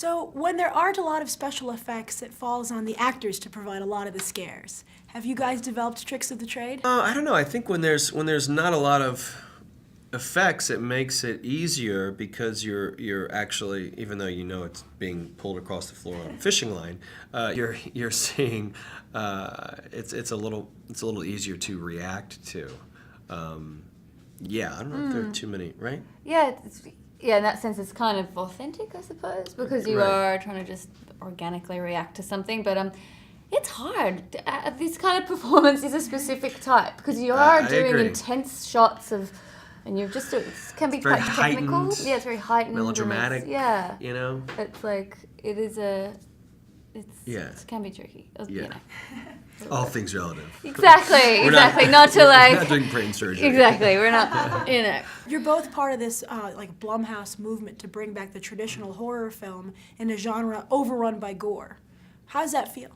So when there aren't a lot of special effects, it falls on the actors to provide a lot of the scares. Have you guys developed tricks of the trade? I don't know. I think when there's not a lot of effects, it makes it easier because you're actually, even though you know it's being pulled across the floor on a fishing line, you're seeing it's a little easier to react to. Yeah, I don't know if there are too many, right? Yeah, yeah. In that sense, it's kind of authentic, I suppose, because you are trying to just organically react to something. But it's hard. This kind of performance is a specific type because you are doing intense shots of. And you've just, it can be quite technical. Yeah, it's very heightened. Melodramatic. Yeah. You know? It's like, it can be tricky. Yeah. You know. All things relative. Exactly. Not to like. We're not doing brain surgery. Exactly. We're not, you know. You're both part of this like Blumhouse movement to bring back the traditional horror film in a genre overrun by gore. How does that feel?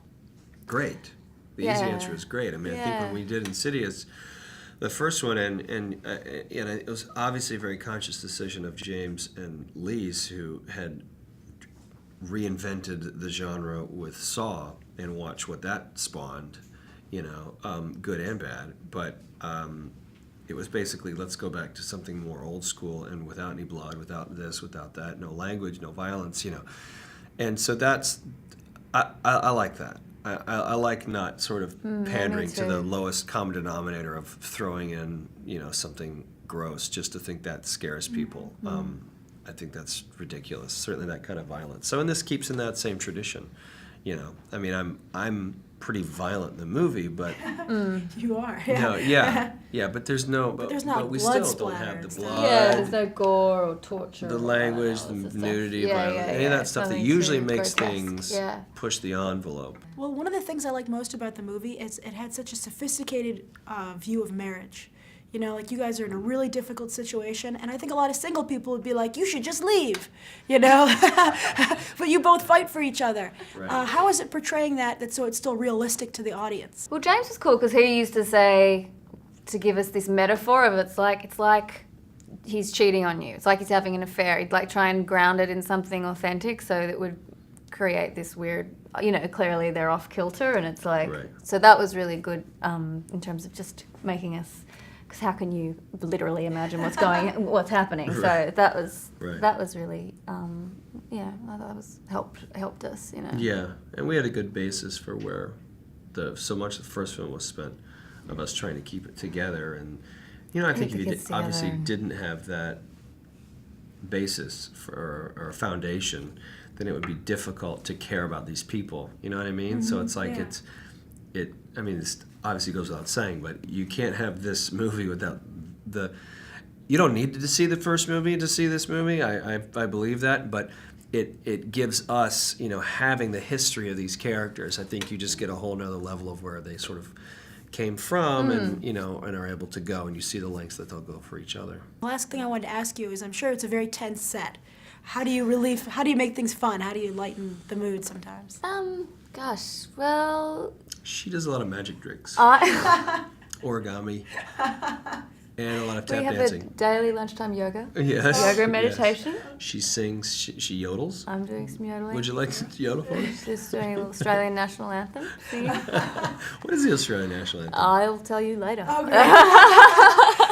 Great. The easy answer is great. I mean, I think when we did Insidious, the first one, and it was obviously a very conscious decision of James and Lee's, who had reinvented the genre with Saw, and watch what that spawned, you know, good and bad. But it was basically, let's go back to something more old school and without any blood, without this, without that, no language, no violence, you know. And so that's, I like that. I like not sort of pandering to the lowest common denominator of throwing in, you know, something gross just to think that scares people. I think that's ridiculous. Certainly that kind of violence. So, and this keeps in that same tradition, you know. I mean, I'm pretty violent in the movie, but You are. yeah, but there's no, but we blood still don't have the blood. Yeah, there's no gore or torture. The language, the nudity, violence, any of that stuff that usually makes things push the envelope. Well, one of the things I like most about the movie is it had such a sophisticated view of marriage. You know, like you guys are in a really difficult situation, and I think a lot of single people would be like, you should just leave, you know? But you both fight for each other. Right. How is it portraying that so it's still realistic to the audience? Well, James was cool because he used to say, to give us this metaphor of it's like he's cheating on you. It's like he's having an affair. He'd like try and ground it in something authentic so that would create this weird, you know, clearly they're off kilter, and it's like, so that was really good in terms of just making us, because how can you literally imagine what's happening? So that was really, I thought that was helped us, you know. Yeah, and we had a good basis for where so much of the first film was spent of us trying to keep it together, and you know, I think if you obviously didn't have that basis or foundation, then it would be difficult to care about these people. You know what I mean? So it's like I mean, it obviously goes without saying, but you can't have this movie without you don't need to see the first movie to see this movie. I believe that, but it gives us, you know, having the history of these characters, I think you just get a whole nother level of where they sort of came from and, you know, and are able to go, and you see the lengths that they'll go for each other. The last thing I wanted to ask you is, I'm sure it's a very tense set. How do you make things fun? How do you lighten the mood sometimes? Gosh, well... She does a lot of magic tricks. Origami. And a lot of tap dancing. We have a daily lunchtime yoga. Yes. Yoga and meditation. Yes. She sings, she yodels. I'm doing some yodeling. Would you like to yodel for us? Just doing a little Australian national anthem singing. What is the Australian national anthem? I'll tell you later. Okay.